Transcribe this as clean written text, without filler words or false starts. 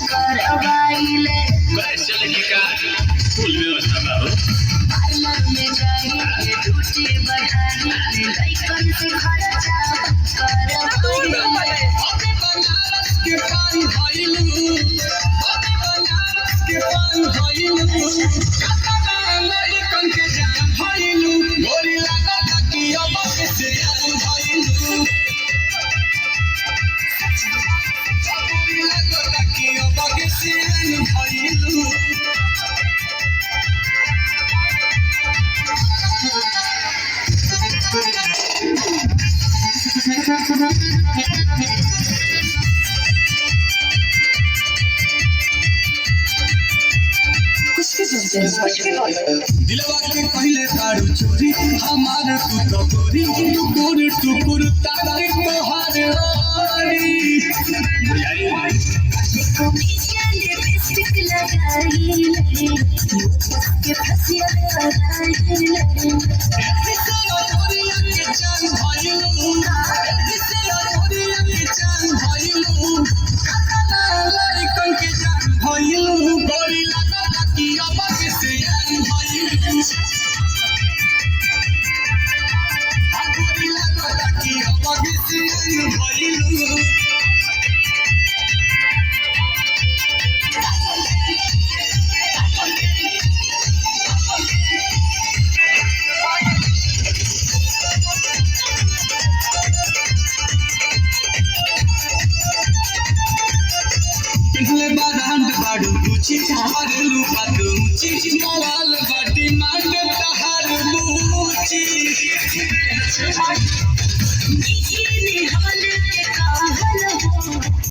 करवाइले चले की का फुल व्यवस्था बा हो पार्लर में जाइए ड्यूटी बढ़ाइए लइकन से खर्चा करवाइले अबे बनारस के पान भइलू अबे बनारस के पान भइलू कतना लइकन के जान भइलू गोरी लागत कि अब से जान भइलू गोरी लागत कि अब से जान भइलू दिलवा के पहले तारू चोरी हमार तू तो गोरी टुकुर टुकुर तारे तोहार ओरी बुझाई कमीशन लिपस्टिक लगाइले के फसिया लगाइले किसे ओरिया के जान भइलू किसे ओरिया के जान भइलू कतना लइकन के जान भइलू गोरी लागत कि अब से जान भइलू गोरी लागत कि अब से जान भइलू पिछले बारांड बाड़ू ऊंची मारेलू बात ऊंची मोबाइल बाटी मांग तहार बूची इसीलिए हम